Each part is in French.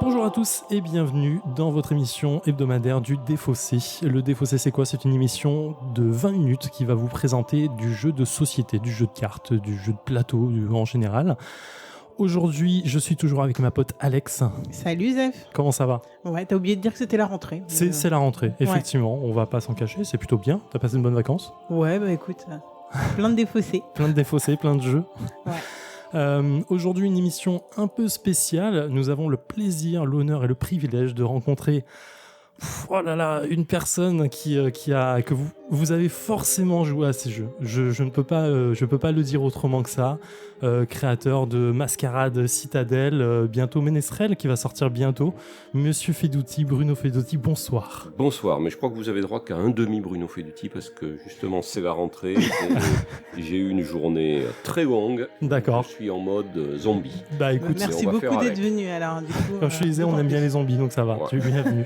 Bonjour à tous et bienvenue dans votre émission hebdomadaire du Défaussé. Le Défaussé, c'est quoi ? C'est une émission de 20 minutes qui va vous présenter du jeu de société, du jeu de cartes, du jeu de plateau en général. Aujourd'hui, je suis toujours avec ma pote Alex. Salut Zef. Comment ça va ? Ouais, t'as oublié de dire que c'était la rentrée. C'est la rentrée, effectivement. On va pas s'en cacher, c'est plutôt bien. T'as passé une bonne vacances ? Ouais, bah écoute, plein de défaussés. Plein de défaussés, plein de jeux. Ouais. Aujourd'hui, une émission un peu spéciale. Nous avons le plaisir, l'honneur et le privilège de rencontrer une personne que vous avez forcément joué à ces jeux. Je ne peux pas le dire autrement que ça. Créateur de Mascarade Citadel, bientôt Ménestrel qui va sortir bientôt. Monsieur Fedouti, Bruno Fedouti, bonsoir. Bonsoir, mais je crois que vous avez droit qu'à un demi Bruno Fedouti parce que justement c'est la rentrée et j'ai eu une journée très longue. D'accord. Je suis en mode zombie. Bah écoute, merci beaucoup d'être venu. Alors, du coup, comme je te disais, on aime bien les zombies, donc ça va. Ouais. Tu es bienvenu.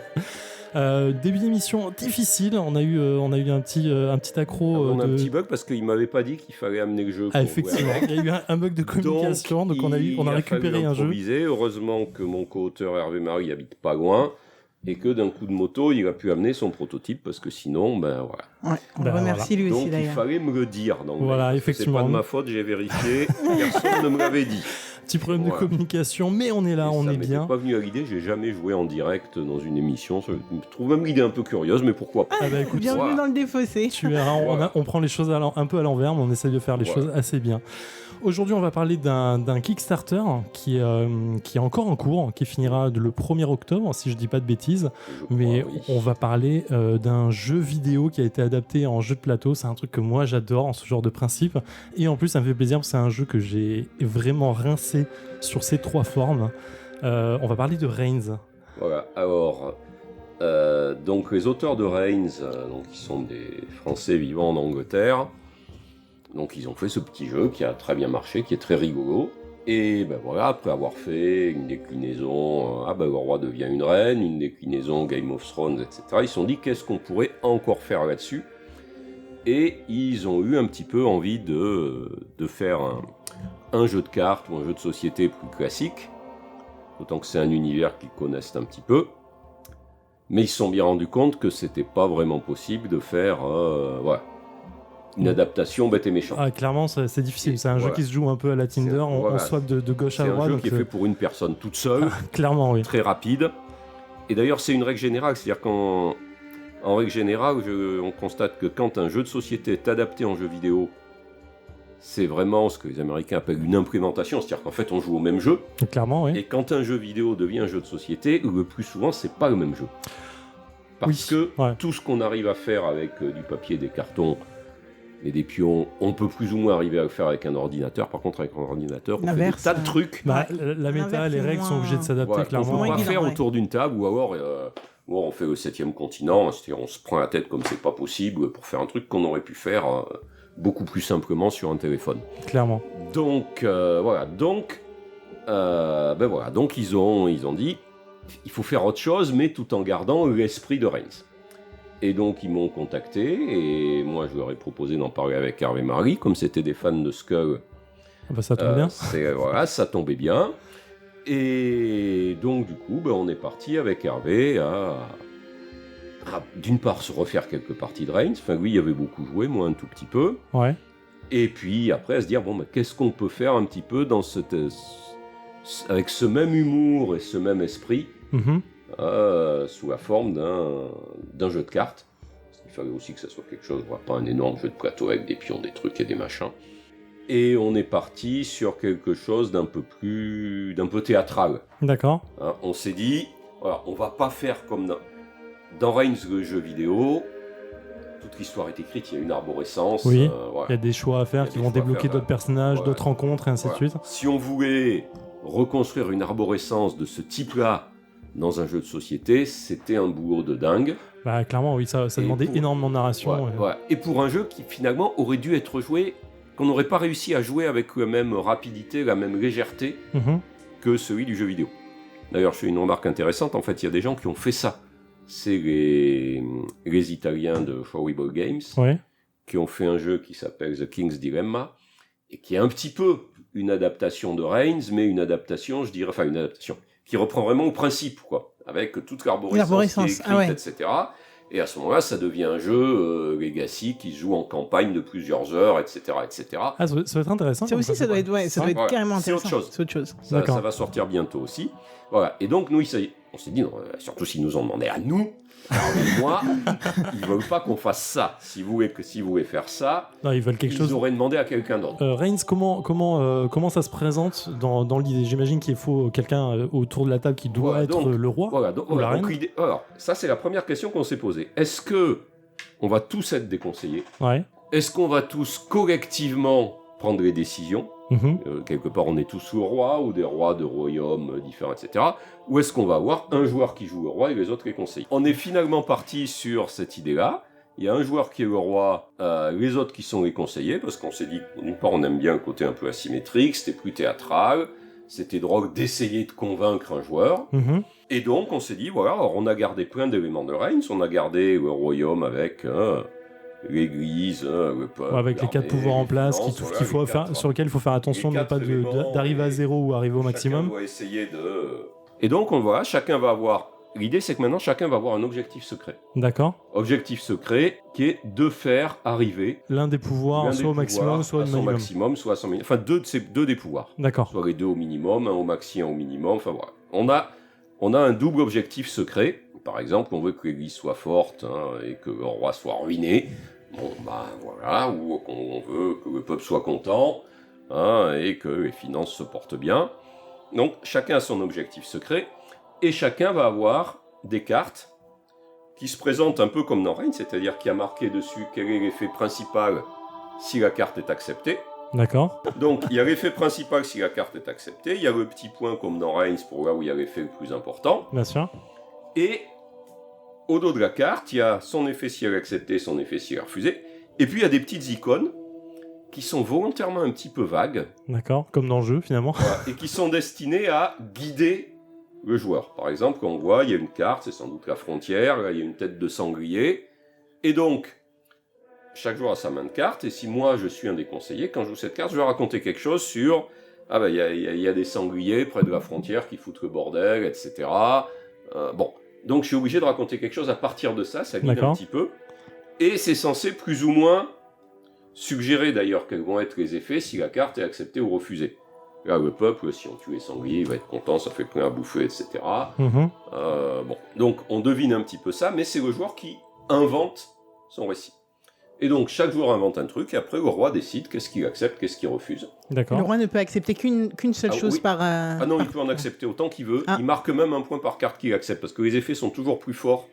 Début d'émission difficile, on a eu un petit accro. On a un petit bug parce qu'il m'avait pas dit qu'il fallait amener le jeu. Ah, effectivement, il y a eu un bug de communication, donc on a récupéré un jeu. Heureusement que mon co-auteur Hervé Marie habite pas loin et que d'un coup de moto, il a pu amener son prototype parce que sinon, ben voilà. Ouais, on le remercie lui aussi donc, d'ailleurs. Il fallait me le dire. Donc, voilà, effectivement. C'est pas de ma faute, j'ai vérifié, personne ne me l'avait dit. Petit problème de communication, mais on est là, on est bien. Ça m'était pas venu à l'idée, j'ai jamais joué en direct dans une émission. Je trouve même l'idée un peu curieuse, mais pourquoi pas. Ah bah écoute, bienvenue dans le Défaussé. Tu verras, on prend les choses un peu à l'envers, mais on essaie de faire les choses assez bien. Aujourd'hui, on va parler d'un Kickstarter qui est encore en cours, qui finira le 1er octobre, si je dis pas de bêtises. Mais on va parler d'un jeu vidéo qui a été adapté en jeu de plateau. C'est un truc que moi j'adore, en ce genre de principe. Et en plus, ça me fait plaisir parce que c'est un jeu que j'ai vraiment rincé sur ces 3 formes. On va parler de Reigns. Voilà, alors... donc les auteurs de Reigns, qui sont des Français vivant en Angleterre, donc ils ont fait ce petit jeu qui a très bien marché, qui est très rigolo. Et ben voilà, après avoir fait une déclinaison, le roi devient une reine, une déclinaison Game of Thrones, etc., ils se sont dit qu'est-ce qu'on pourrait encore faire là-dessus. Et ils ont eu un petit peu envie de faire un jeu de cartes ou un jeu de société plus classique, d'autant que c'est un univers qu'ils connaissent un petit peu. Mais ils se sont bien rendus compte que c'était pas vraiment possible de faire une adaptation bête et méchante. Ah, clairement, c'est difficile. C'est un jeu qui se joue un peu à la Tinder. On swap de gauche à droite. C'est un jeu qui est fait pour une personne toute seule. Clairement, oui. Très rapide. Et d'ailleurs, c'est une règle générale. C'est-à-dire qu'en règle générale, on constate que quand un jeu de société est adapté en jeu vidéo, c'est vraiment ce que les Américains appellent une implémentation. C'est-à-dire qu'en fait, on joue au même jeu. Clairement, oui. Et quand un jeu vidéo devient un jeu de société, le plus souvent, c'est pas le même jeu. Parce que tout ce qu'on arrive à faire avec du papier, des cartons et des pions, on peut plus ou moins arriver à le faire avec un ordinateur. Par contre, avec un ordinateur, on fait des tas de trucs. La méta, les règles sont obligées de s'adapter, clairement. On peut pas faire autour d'une table, ou alors on fait le 7e continent, c'est-à-dire on se prend la tête comme c'est pas possible pour faire un truc qu'on aurait pu faire beaucoup plus simplement sur un téléphone. Clairement. Donc, donc ils ont dit, il faut faire autre chose, mais tout en gardant l'esprit de Reigns. Et donc ils m'ont contacté, et moi je leur ai proposé d'en parler avec Hervé Marie, comme c'était des fans de Skull. Ça tombe bien. Ça tombait bien. Et donc du coup, on est parti avec Hervé à d'une part se refaire quelques parties de Reigns. Enfin lui, il avait beaucoup joué, moi un tout petit peu. Ouais. Et puis après à se dire qu'est-ce qu'on peut faire un petit peu dans avec ce même humour et ce même esprit. Sous la forme d'un jeu de cartes. Il fallait aussi que ça soit quelque chose, pas un énorme jeu de plateau avec des pions, des trucs et des machins. Et on est parti sur quelque chose d'un peu théâtral. D'accord. On s'est dit, on va pas faire comme dans Reigns, le jeu vidéo. Toute l'histoire est écrite, il y a une arborescence. Oui, il y a des choix à faire qui vont débloquer d'autres personnages, d'autres rencontres, et ainsi de suite. Si on voulait reconstruire une arborescence de ce type-là dans un jeu de société, c'était un boulot de dingue. Clairement, oui, ça demandait énormément de narration. Et pour un jeu qui, finalement, aurait dû être joué, qu'on n'aurait pas réussi à jouer avec la même rapidité, la même légèreté que celui du jeu vidéo. D'ailleurs, je fais une remarque intéressante, en fait, il y a des gens qui ont fait ça. C'est les Italiens de Horrible Games, qui ont fait un jeu qui s'appelle The King's Dilemma, et qui est un petit peu une adaptation de Reigns, mais une adaptation, qui reprend vraiment le principe, quoi, avec toute l'arborescence qui est écrite, etc. Et à ce moment-là, ça devient un jeu Legacy qui se joue en campagne de plusieurs heures, etc., etc. Ah, ça va être intéressant. Ça aussi, ça doit être carrément intéressant. C'est autre chose. Ça va sortir bientôt aussi. Voilà. Et donc, nous, on s'est dit, non, surtout s'ils nous ont demandé à nous, alors moi, ils ne veulent pas qu'on fasse ça. Si vous voulez faire ça, non, ils veulent quelque chose. Ils auraient demandé à quelqu'un d'autre. Reigns, comment ça se présente dans l'idée? J'imagine qu'il faut quelqu'un autour de la table qui doit être le roi ou la reine. Alors, ça, c'est la première question qu'on s'est posée. Est-ce que on va tous être déconseillés? Est-ce qu'on va tous collectivement prendre les décisions? Quelque part, on est tous le roi ou des rois de royaumes différents, etc. Ou est-ce qu'on va avoir un joueur qui joue le roi et les autres les conseillers? On est finalement parti sur cette idée-là. Il y a un joueur qui est le roi, les autres qui sont les conseillers, parce qu'on s'est dit, d'une part, on aime bien le côté un peu asymétrique, c'était plus théâtral, c'était drôle d'essayer de convaincre un joueur. Et donc, on s'est dit, voilà, alors on a gardé plein d'éléments de Reigns, on a gardé le royaume avec l'église, le peuple. Avec les 4 pouvoirs en place sur lesquels il faut faire attention de pas d'arriver à 0 ou arriver au maximum. On va essayer de... Et donc, voilà, chacun va avoir... L'idée, c'est que maintenant, chacun va avoir un objectif secret. D'accord. Objectif secret qui est de faire arriver... L'un des pouvoirs, soit au maximum, soit au minimum. Maximum, soit à son minimum. Enfin, deux des pouvoirs. D'accord. Soit les deux au minimum, un au maxi, un au minimum. Enfin, voilà. On a un double objectif secret. Par exemple, on veut que l'église soit forte et que le roi soit ruiné. Bon, voilà. Ou on veut que le peuple soit content et que les finances se portent bien. Donc, chacun a son objectif secret. Et chacun va avoir des cartes qui se présentent un peu comme dans Reigns, c'est-à-dire qu'il y a marqué dessus quel est l'effet principal si la carte est acceptée. D'accord. Donc, il y a l'effet principal si la carte est acceptée. Il y a le petit point comme dans Reigns pour là où il y a l'effet le plus important. Bien sûr. Et au dos de la carte, il y a son effet si elle est acceptée, son effet si elle est refusée. Et puis, il y a des petites icônes qui sont volontairement un petit peu vagues. D'accord, comme dans le jeu finalement. Voilà, et qui sont destinées à guider le joueur. Par exemple, quand on voit, il y a une carte, c'est sans doute la frontière, là, il y a une tête de sanglier. Et donc, chaque joueur a sa main de carte, et si moi, je suis un des conseillers, quand je joue cette carte, je vais raconter quelque chose sur... il y a des sangliers près de la frontière qui foutent le bordel, etc. Donc je suis obligé de raconter quelque chose à partir de ça guide un petit peu. Et c'est censé plus ou moins suggérer d'ailleurs quels vont être les effets si la carte est acceptée ou refusée. Là, le peuple, si on tue les sangliers, il va être content, ça fait plein à bouffer, etc. Donc on devine un petit peu ça, mais c'est le joueur qui invente son récit. Et donc chaque joueur invente un truc, et après le roi décide qu'est-ce qu'il accepte, qu'est-ce qu'il refuse. D'accord. Le roi ne peut accepter qu'une seule chose par... Ah non, il peut en accepter autant qu'il veut. Il marque même un point par carte qu'il accepte, parce que les effets sont toujours plus forts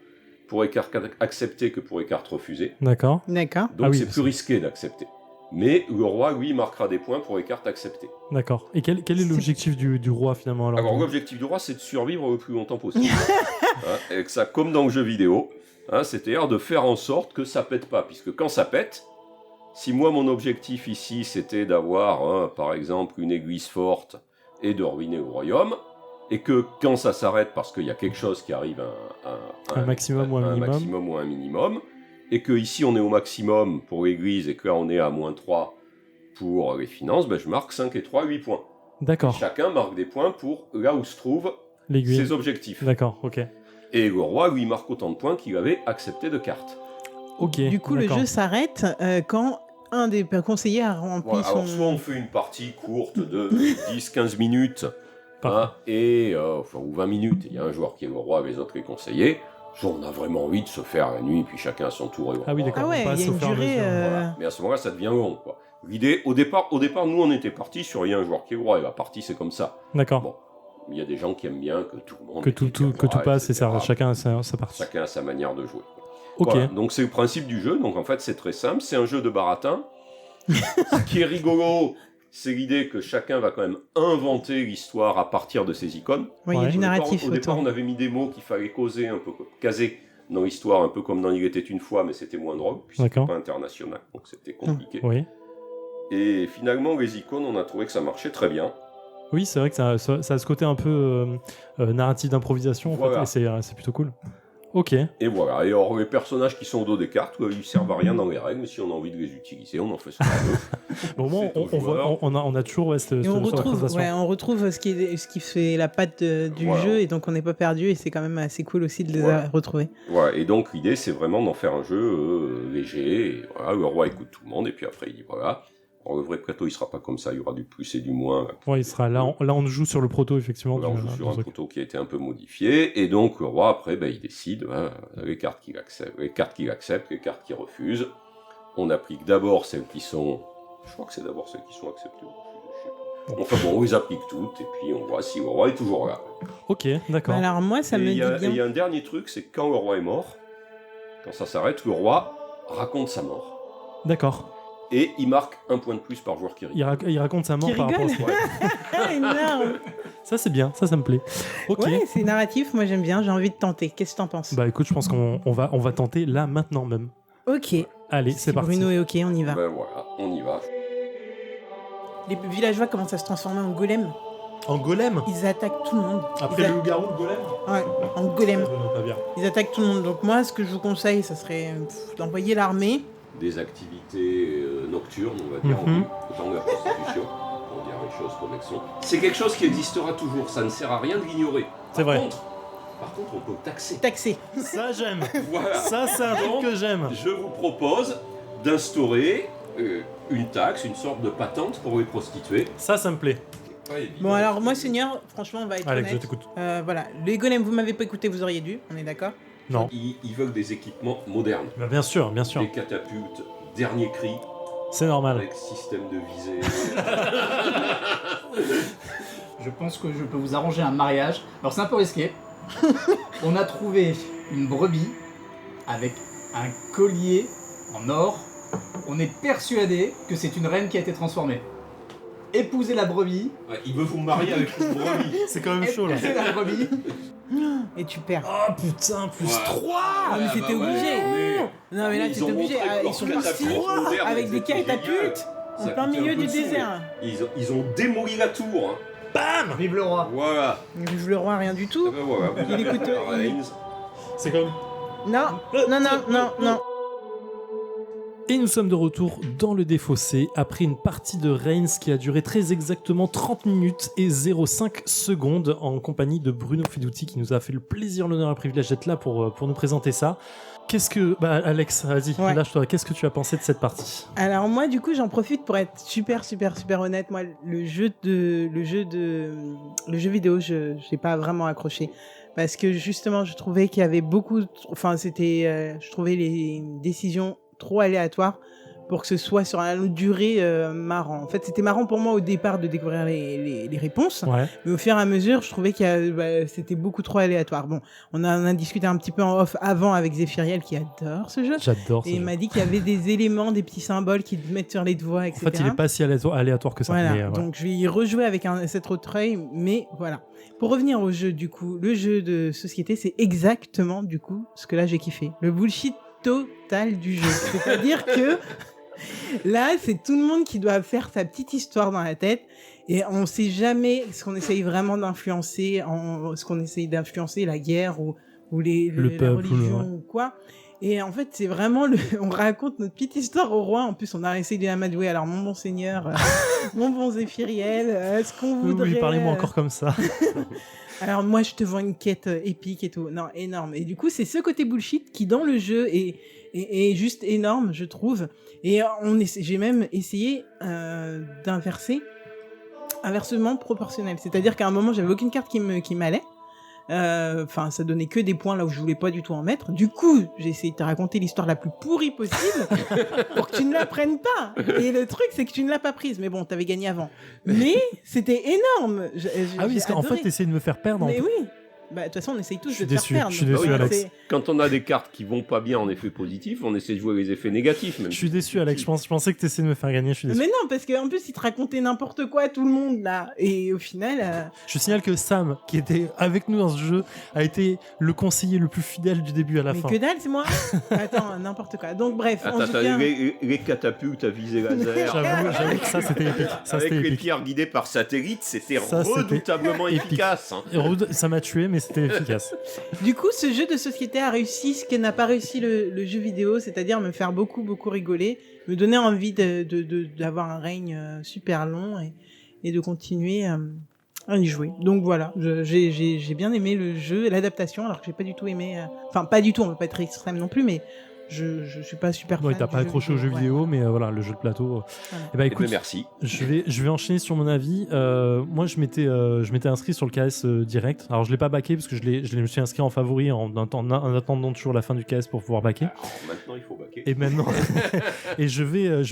pour les cartes acceptées que pour les cartes refusées. D'accord. Donc c'est plus risqué d'accepter. Mais le roi, lui, marquera des points pour les cartes acceptées. D'accord. Et quel est l'objectif du roi, finalement? Alors l'objectif du roi, c'est de survivre le plus longtemps possible. Et que ça, comme dans le jeu vidéo, c'est-à-dire de faire en sorte que ça pète pas. Puisque quand ça pète, si moi, mon objectif ici, c'était d'avoir, par exemple, une église forte et de ruiner le royaume, et que quand ça s'arrête parce qu'il y a quelque chose qui arrive à un maximum ou un minimum, et que ici on est au maximum pour l'église et que là on est à -3 pour les finances, je marque 5 et 3, 8 points. D'accord. Et chacun marque des points pour là où se trouvent ses objectifs. D'accord, ok. Et le roi, lui, marque autant de points qu'il avait accepté de cartes. Ok. Du coup, le jeu s'arrête quand un des conseillers a rempli son... Alors, soit on fait une partie courte de 10-15 minutes, ou 20 minutes, il y a un joueur qui est le roi, les autres les conseillers. Soit on a vraiment envie de se faire la nuit, puis chacun à son tour. Ah oui, d'accord. Ah ouais, il y a une durée... Voilà. Mais à ce moment-là, ça devient long, quoi. L'idée, au départ, nous, on était partis sur il y a un joueur qui est le roi, et la partie, c'est comme ça. D'accord. Bon. Il y a des gens qui aiment bien que tout le monde... Que tout passe, et ça, chacun a sa partie. Chacun a sa manière de jouer. Ok. Voilà. Donc c'est le principe du jeu, donc en fait c'est très simple, c'est un jeu de baratin. Ce qui est rigolo, c'est l'idée que chacun va quand même inventer l'histoire à partir de ses icônes. Oui, il y a du narratif. Au départ, on avait mis des mots qu'il fallait caser dans l'histoire, un peu comme dans Il était une fois, mais c'était moins drôle, puis c'était pas international, donc c'était compliqué. Oui. Et finalement, les icônes, on a trouvé que ça marchait très bien. Oui, c'est vrai que ça a ce côté un peu narratif d'improvisation, en fait, et c'est plutôt cool. Ok. Et voilà. Et alors, les personnages qui sont au dos des cartes, ils servent à rien dans les règles, mais si on a envie de les utiliser, on en fait ce qu'on veut. Bon, au moins, C'est au joueur. on a toujours cette Et on retrouve, représentation. on retrouve ce qui fait la patte du Voilà. jeu, et donc on n'est pas perdu, et c'est quand même assez cool aussi de les Voilà. retrouver. Voilà. Et donc, l'idée, c'est vraiment d'en faire un jeu léger. Et voilà, le roi écoute tout le monde, et puis après, il dit voilà. Alors, le vrai plateau, il sera pas comme ça, il y aura du plus et du moins. Ouais, il sera là. On joue sur le proto, effectivement. Là, on joue sur un proto qui a été un peu modifié, et donc le roi, après, il décide les cartes qu'il accepte, les cartes qu'il refuse. On applique d'abord celles qui sont... Je crois que c'est d'abord celles qui sont acceptées ou refusées, je sais pas. Enfin bon, on les applique toutes, et puis on voit si le roi est toujours là. Ok, d'accord. Alors moi, ça Et me il dit y a bien. un dernier truc, c'est que quand le roi est mort, quand ça s'arrête, le roi raconte sa mort. D'accord. Et il marque un point de plus par joueur qui rigole. Il raconte sa mort Qui par rapport à rigole. ça. Énorme. Ça, c'est bien. Ça me plaît. Ok. Ouais, c'est narratif, moi j'aime bien, j'ai envie de tenter. Qu'est-ce que t'en penses? Bah écoute, je pense qu'on va tenter là, maintenant même. Ok. Allez, Si c'est parti. Bruno est ok, on y va. Voilà, on y va. Les villageois commencent à se transformer en golems. En golem. Ils attaquent tout le monde. Après Ils le loup-garou, le golem. Ouais, en golem. Pas bien. Ils attaquent tout le monde. Donc moi, ce que je vous conseille, ça serait d'envoyer l'armée. Des activités nocturnes, on va dire, dans la prostitution, pour dire les choses comme elles sont. C'est quelque chose qui existera toujours, ça ne sert à rien de l'ignorer. C'est vrai. Par contre, on peut taxer. Taxer. Ça, j'aime. Voilà. Ça, c'est un truc que j'aime. Je vous propose d'instaurer une taxe, une sorte de patente pour les prostituées. Ça me plaît. C'est pas évident. Bon alors moi, Seigneur, franchement, on va être Alex, je honnête. t'écoute. Voilà, les golems, vous m'avez pas écouté, vous auriez dû. On est d'accord? Non. Ils veulent des équipements modernes. Bah, bien sûr, bien sûr. Des catapultes, dernier cri, C'est normal. avec système de visée. Je pense que je peux vous arranger un mariage. Alors c'est un peu risqué. On a trouvé une brebis avec un collier en or. On est persuadé que c'est une reine qui a été transformée. Épousez la brebis. Ouais, il veut vous marier avec une brebis. C'est quand même chaud là. Épousez la brebis. Et tu perds. Oh putain, plus Ouais. 3. Ah, mais c'était obligé. Non mais là, Ils t'étais ont obligé. montré que Ils leurs sont catapultes partis modernes avec des étaient géniales. catapultes en Ça plein coûtait milieu un peu du de sous, désert. Ils ont démoli la tour. Hein. Bam. Vive le roi. Voilà. Vive le roi, rien du Et tout. ben voilà, vous Il avez écoute, la reine. C'est comme... Non. Et nous sommes de retour dans le défaussé après une partie de Reigns qui a duré très exactement 30 minutes et 0,5 secondes en compagnie de Bruno Fiduti qui nous a fait le plaisir, l'honneur et le privilège d'être là pour nous présenter ça. Qu'est-ce que... Bah Alex, vas-y, Ouais. lâche-toi. Qu'est-ce que tu as pensé de cette partie? Alors moi, du coup, j'en profite pour être super honnête. Moi, le jeu vidéo, je n'ai pas vraiment accroché. Parce que justement, je trouvais qu'il y avait beaucoup... je trouvais les décisions trop aléatoires pour que ce soit sur une durée marrant. En fait, c'était marrant pour moi au départ de découvrir les réponses. Ouais. Mais au fur et à mesure, je trouvais que c'était beaucoup trop aléatoire. Bon, on en a discuté un petit peu en off avant avec Zéphiriel qui adore ce jeu. J'adore ce Et il jeu. m'a dit qu'il y avait des éléments, des petits symboles qui te mettent sur les doigts, En etc. fait, il est pas si aléatoire que ça. Voilà, mais, ouais. donc je vais y rejouer avec cet autre œil, mais voilà. Pour revenir au jeu, du coup, le jeu de société, c'est exactement, du coup, ce que là j'ai kiffé. Le bullshit total du jeu. C'est-à-dire que là, c'est tout le monde qui doit faire sa petite histoire dans la tête. Et on sait jamais ce qu'on essaye vraiment d'influencer, ce qu'on essaye d'influencer, la guerre ou Le la peuple, religion ouais. ou quoi. Et en fait, c'est vraiment on raconte notre petite histoire au roi. En plus, on a essayé de l'amadouer. Alors, mon bon seigneur, mon bon Zéphiriel, est-ce qu'on voudrait... Oui, parlez-moi encore comme ça. Alors, moi, je te vends une quête épique et tout. Non, énorme. Et du coup, c'est ce côté bullshit qui, dans le jeu, est juste énorme, je trouve. Et j'ai même essayé inversement proportionnel. C'est-à-dire qu'à un moment, j'avais aucune carte qui m'allait. Enfin, ça donnait que des points là où je voulais pas du tout en mettre. Du coup, j'ai essayé de te raconter l'histoire la plus pourrie possible pour que tu ne la prennes pas. Et le truc, c'est que tu ne l'as pas prise. Mais bon, t'avais gagné avant. Mais c'était énorme. Ah oui, parce qu'en fait, t'essayes de me faire perdre. Mais en fait. oui. Bah, de toute façon, on essaye tous Je suis de te déçu, faire perdre. je suis Donc, déçu, voilà, Alex. c'est- Quand on a des cartes qui vont pas bien en effet positif, on essaie de jouer les effets négatifs. Même. Je suis déçu, Alex. Je pensais que t'essayais de me faire gagner. Je suis déçu. Mais non, parce qu'en plus, il te racontait n'importe quoi à tout le monde, là. Et au final... Je signale que Sam, qui était avec nous dans ce jeu, a été le conseiller le plus fidèle du début à la mais fin. que dalle, c'est moi. Attends, n'importe quoi. Donc, bref, en Attends, tout cas... les catapultes à visée laser. J'avoue que ça, c'était épique. Ça, Avec c'était les épique. pierres guidées par satellite, c'était Ça, c'était redoutablement épique. efficace. Hein. Et ça m'a tué, mais mais c'était efficace. Du coup, ce jeu de société a réussi ce que n'a pas réussi le jeu vidéo, c'est-à-dire me faire beaucoup rigoler, me donner envie d'avoir un règne super long et de continuer à y jouer. Donc voilà, j'ai bien aimé le jeu et l'adaptation, alors que j'ai pas du tout aimé... Enfin, pas du tout, on va pas être extrême non plus, mais je suis pas super Ouais, fan t'as du pas accroché au jeu vidéo, ouais. mais voilà, le jeu de plateau. Voilà. Eh ben, Eh écoute, ben, merci. je vais enchaîner sur mon avis. Moi, je m'étais inscrit sur le KS direct. Alors, je l'ai pas backé parce que je me suis inscrit en favori en attendant toujours la fin du KS pour pouvoir backer. Alors, maintenant, il faut baquer. Et maintenant, et je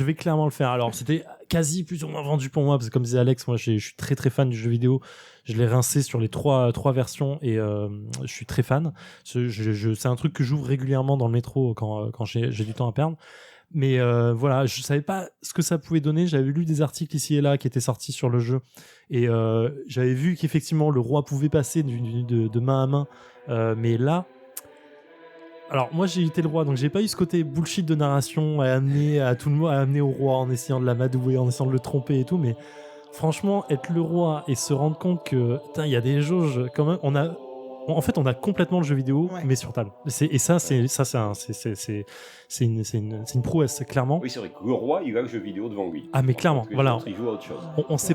vais clairement le faire. Alors, c'était quasi plus ou moins vendu pour moi parce que comme disait Alex, moi, je suis très très fan du jeu vidéo. Je l'ai rincé sur les trois versions et je suis très fan. C'est un truc que j'ouvre régulièrement dans le métro quand j'ai du temps à perdre. Mais voilà, je savais pas ce que ça pouvait donner. J'avais lu des articles ici et là qui étaient sortis sur le jeu et j'avais vu qu'effectivement le roi pouvait passer de main à main. Mais là, alors moi j'ai été le roi, donc j'ai pas eu ce côté bullshit de narration à amener à tout le monde, à amener au roi en essayant de l'amadouer, en essayant de le tromper et tout. Mais franchement, être le roi et se rendre compte que il y a des jauges quand même. En fait, on a complètement le jeu vidéo, Ouais. mais sur table. C'est une prouesse, clairement. Oui, c'est vrai que le roi, il a le jeu vidéo devant lui. Ah, mais clairement, Parce que les voilà. autres, ils jouent à autre chose. On sait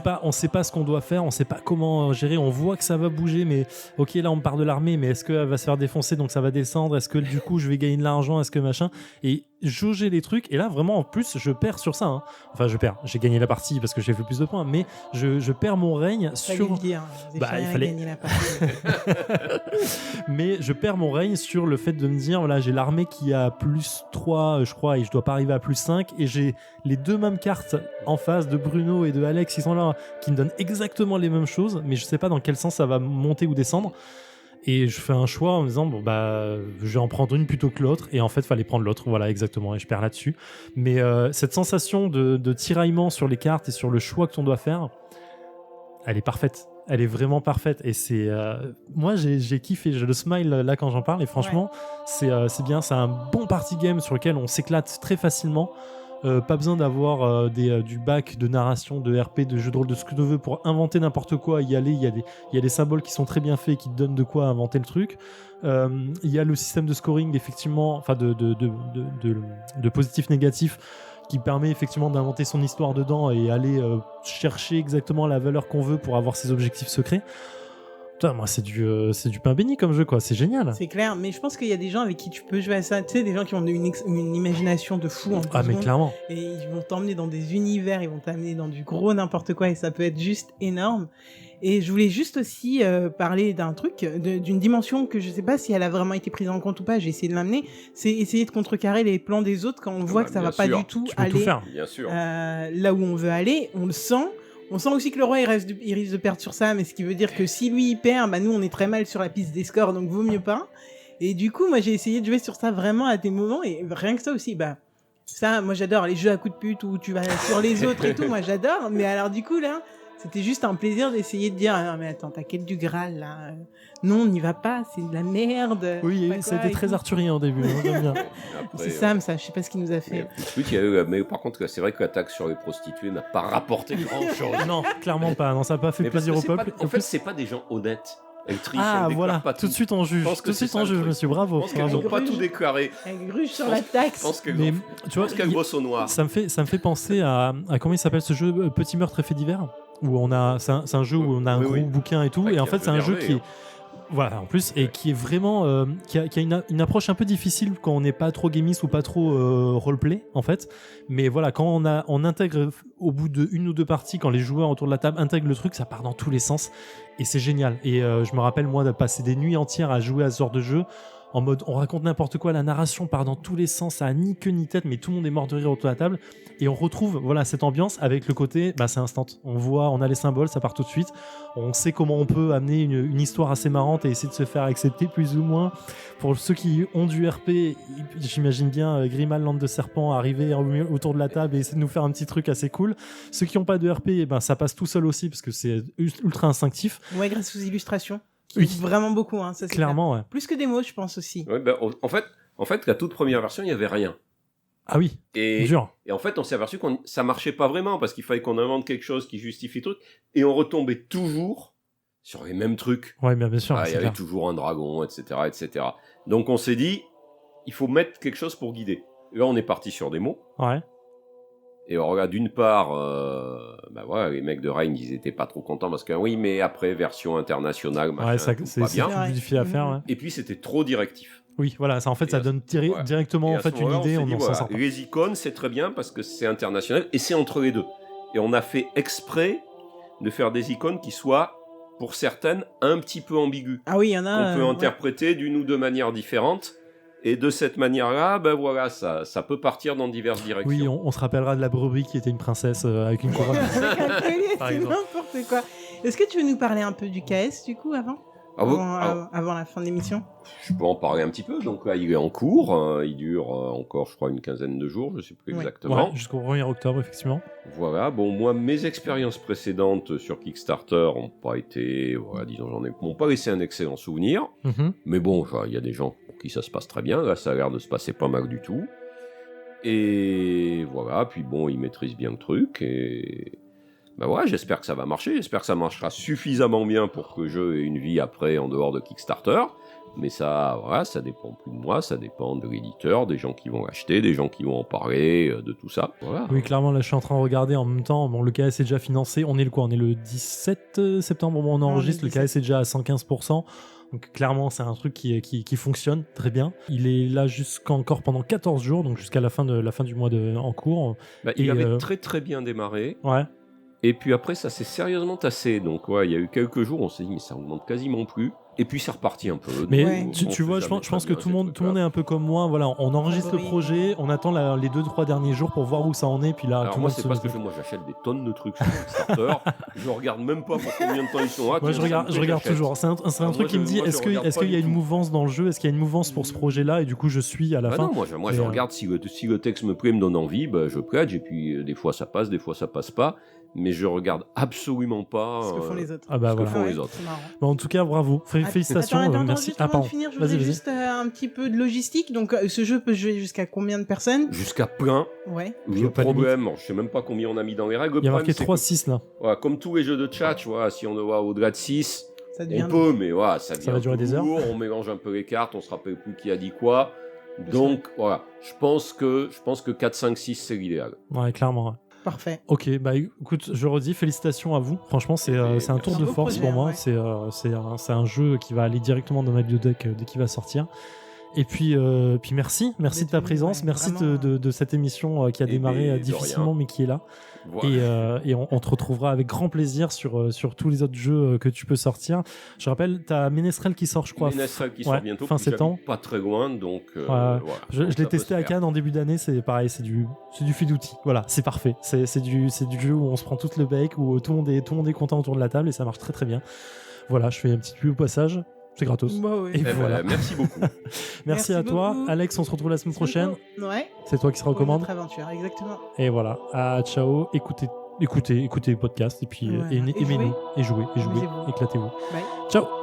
pas ce qu'on doit faire, on sait pas comment gérer. On voit que ça va bouger, mais ok, là on part de l'armée, mais est-ce qu'elle va se faire défoncer, donc ça va descendre? Est-ce que du coup je vais gagner de l'argent? Est-ce que machin? Et jauger les trucs. Et là vraiment, en plus, je perds sur ça. Hein. Enfin, je perds. J'ai gagné la partie parce que j'ai fait plus de points, mais je perds mon règne Fallait sur. le dire, Il fallait. gagner la partie. Mais je perds mon règne sur le fait de me dire voilà, j'ai l'armée qui a plus 3, je crois, et je dois pas arriver à plus 5, et j'ai les deux mêmes cartes en face de Bruno et de Alex qui sont là, qui me donnent exactement les mêmes choses, mais je sais pas dans quel sens ça va monter ou descendre. Et je fais un choix en me disant bon bah je vais en prendre une plutôt que l'autre, et en fait fallait prendre l'autre, voilà, exactement, et je perds là-dessus. Mais cette sensation de tiraillement sur les cartes et sur le choix que l'on doit faire, elle est parfaite. Elle est vraiment parfaite, et c'est moi j'ai kiffé, j'ai le smile là quand j'en parle, et franchement c'est bien, c'est un bon party game sur lequel on s'éclate très facilement. Pas besoin d'avoir du bac de narration, de RP, de jeu de rôle, de ce que tu veux pour inventer n'importe quoi, y aller. Il y a des symboles qui sont très bien faits et qui te donnent de quoi inventer le truc. Il y a le système de scoring, effectivement, enfin de positif-négatif, qui permet effectivement d'inventer son histoire dedans et aller chercher exactement la valeur qu'on veut pour avoir ses objectifs secrets. Putain, moi, c'est du pain béni comme jeu, quoi. C'est génial. C'est clair, mais je pense qu'il y a des gens avec qui tu peux jouer à ça. Tu sais, des gens qui ont une imagination de fou en deux Ah, mais secondes. clairement. Et ils vont t'emmener dans des univers, ils vont t'amener dans du gros n'importe quoi, et ça peut être juste énorme. Et je voulais juste aussi parler d'un truc, d'une dimension que je sais pas si elle a vraiment été prise en compte ou pas, j'ai essayé de l'amener, c'est essayer de contrecarrer les plans des autres quand on voit que ça bien va pas sûr. du tout Tu peux tout aller faire. Bien sûr. là où on veut aller, on le sent. On sent aussi que le roi il risque de perdre sur ça, mais ce qui veut dire que si lui il perd, bah nous on est très mal sur la piste des scores, donc vaut mieux pas. Et du coup, moi j'ai essayé de jouer sur ça vraiment à des moments, et rien que ça aussi, bah ça, moi j'adore les jeux à coups de pute où tu vas sur les autres et tout, moi j'adore. Mais alors du coup là, c'était juste un plaisir d'essayer de dire ah, non mais attends, t'as quel du Graal là non, on n'y va pas, c'est de la merde. Oui, Pas ça a quoi, été et très tout. arthurien au début. Hein, j'aime bien. Après, C'est Sam ça, je sais pas ce qu'il nous a fait. oui, il y a eu, mais par contre, c'est vrai que l'attaque sur les prostituées n'a pas rapporté grand-chose. Non, clairement pas. Non, ça n'a pas fait Mais parce plaisir que au c'est peuple. pas- en fait, c'est pas des gens honnêtes. Elles trichent, Ah elles voilà, déclarent pas tout de suite on juge. Je pense Tout que de suite c'est ça, on le juge, truc. monsieur. Je Bravo. pense qu'elles bravo. n'ont pas tout déclaré. Avec gruge sur Je la pense- taxe. Je pense qu'elles Mais ont tu vois, je pense qu'elles bossent au noir. ça me fait penser à comment il s'appelle ce jeu, Petit meurtre et fait divers, où on a c'est un jeu où on a un Oui, gros oui. bouquin et tout, Ouais, et en qui fait a c'est un jeu énervé, qui est voilà en plus, et qui est vraiment qui a une approche un peu difficile quand on n'est pas trop gamiste ou pas trop roleplay en fait, mais voilà, quand on intègre au bout de une ou deux parties, quand les joueurs autour de la table intègrent le truc, ça part dans tous les sens et c'est génial. Et je me rappelle moi de passer des nuits entières à jouer à ce genre de jeu en mode on raconte n'importe quoi, la narration part dans tous les sens, ça a ni queue ni tête, mais tout le monde est mort de rire autour de la table, et on retrouve voilà cette ambiance avec le côté c'est instant, on a les symboles, ça part tout de suite, on sait comment on peut amener une histoire assez marrante et essayer de se faire accepter plus ou moins. Pour ceux qui ont du RP, j'imagine bien Grimal, Lande de Serpent arriver autour de la table et essayer de nous faire un petit truc assez cool. Ceux qui n'ont pas de RP, ça passe tout seul aussi parce que c'est ultra instinctif. Ouais, grâce aux illustrations. Qui Oui. aident vraiment beaucoup, hein, ça c'est Clairement, ouais. clair. Plus que des mots, je pense aussi. Ouais, en fait, la toute première version, il n'y avait rien. Ah oui, Et, dur. et en fait, on s'est aperçu que ça marchait pas vraiment parce qu'il fallait qu'on invente quelque chose qui justifie le truc. Et on retombait toujours sur les mêmes trucs. Ouais, bien sûr. Il y c'est avait clair. toujours un dragon, etc., etc. Donc on s'est dit, il faut mettre quelque chose pour guider. Là, on est parti sur des mots. Ouais. Et on regarde d'une part, les mecs de Reign, ils étaient pas trop contents parce que oui, mais après version internationale, machin, Ouais, ça, tout, c'est pas c'est bien. plus difficile à faire. Ouais. Et puis c'était trop directif. Oui, voilà, ça en fait, Et ça à donne voilà. directement Et en à fait ce une moment-là, idée, s'est on dit, s'en voilà, sort pas. les icônes, c'est très bien parce que c'est international et c'est entre les deux. Et on a fait exprès de faire des icônes qui soient, pour certaines, un petit peu ambiguës. Ah oui, il y en a. Qu'on peut interpréter d'une ou deux manières différentes. Et de cette manière-là, ça peut partir dans diverses directions. Oui, on se rappellera de la brebis qui était une princesse avec une couronne. Avec un collier, Par c'est exemple. n'importe quoi. Est-ce que tu veux nous parler un peu du KS du coup avant avant la fin de l'émission? Je peux en parler un petit peu. Donc là, il est en cours. Il dure encore, je crois, une quinzaine de jours. Je ne sais plus exactement. Ouais, jusqu'au 1er octobre, effectivement. Voilà. Bon, moi, mes expériences précédentes sur Kickstarter n'ont pas été, m'ont pas laissé un excellent souvenir. Mhm. Mais bon, il y a des gens pour qui ça se passe très bien. Là, ça a l'air de se passer pas mal du tout. Et voilà. Puis bon, ils maîtrisent bien le truc. Et j'espère que ça va marcher. J'espère que ça marchera suffisamment bien pour que le jeu ait une vie après en dehors de Kickstarter. Mais ça dépend plus de moi, ça dépend de l'éditeur, des gens qui vont l'acheter, des gens qui vont en parler, de tout ça. Voilà. Oui, clairement, là, je suis en train de regarder en même temps. Bon, le KS est déjà financé. On est le 17 septembre au moment où on enregistre. Le KS est déjà à 115%. Donc, clairement, c'est un truc qui fonctionne très bien. Il est là encore pendant 14 jours, donc jusqu'à la fin du mois en cours. Il avait très très bien démarré. Ouais. Et puis après, ça s'est sérieusement tassé. Donc, il y a eu quelques jours, on s'est dit, mais ça augmente quasiment plus. Et puis, c'est reparti un peu. Mais tu vois, je pense que tout le monde est un peu comme moi. Voilà, on enregistre le projet, on attend les 2-3 derniers jours pour voir où ça en est. Puis là, alors tout moi, le monde c'est parce que moi, j'achète des tonnes de trucs sur Kickstarter. Je regarde même pas pour combien de temps ils sont là. Moi, je regarde toujours. C'est un truc qui me dit, est-ce qu'il y a une mouvance dans le jeu? Est-ce qu'il y a une mouvance pour ce projet-là? Et du coup, je suis à la fin. Non, moi, je regarde si le texte me plaît, me donne envie, je pledge. Et puis, des fois, ça passe, des fois, ça passe pas. Mais je regarde absolument pas ce que font les autres. Les autres. Bon, en tout cas, bravo. Félicitations. Attends, merci. Juste avant de finir, je voudrais juste un petit peu de logistique. Donc, ce jeu peut jouer jusqu'à combien de personnes? Jusqu'à plein. Ouais. Le problème, je sais même pas combien on a mis dans les règles. Il y a marqué 3-6 là. Voilà, comme tous les jeux de chat, si on doit au-delà de 6, on peut, mais ça va durer des heures. On mélange un peu les cartes, on se rappelle plus qui a dit quoi. Donc, voilà. Je pense que 4, 5, 6, c'est l'idéal. Ouais, clairement. Ouais. Parfait. Ok, écoute, je redis félicitations à vous. Franchement, c'est un tour de force pour moi. Ouais. C'est un jeu qui va aller directement dans ma bibliothèque dès qu'il va sortir. Et puis merci de ta présence, ouais, merci de cette émission qui a démarré difficilement mais qui est là. Voilà. Et on te retrouvera avec grand plaisir sur tous les autres jeux que tu peux sortir. Je rappelle, t'as Ménestrel qui sort, je crois. Ménestrel qui sort bientôt, fin septembre. Pas très loin, donc voilà. Je l'ai testé à Cannes en début d'année, c'est pareil, c'est du fil d'outils. Voilà, c'est parfait. C'est du jeu où on se prend tout le bec, où tout le monde est content autour de la table et ça marche très très bien. Voilà, je fais un petit peu au passage. C'est gratos. Oui. Et voilà. Merci beaucoup. merci à toi. Beaucoup. Alex, on se retrouve la semaine prochaine. Ouais. C'est toi qui seras aux commandes. Notre aventure, exactement. Et voilà. Ciao. Écoutez le podcast et puis aimez-nous et jouez. Éclatez-vous. Bye. Ciao.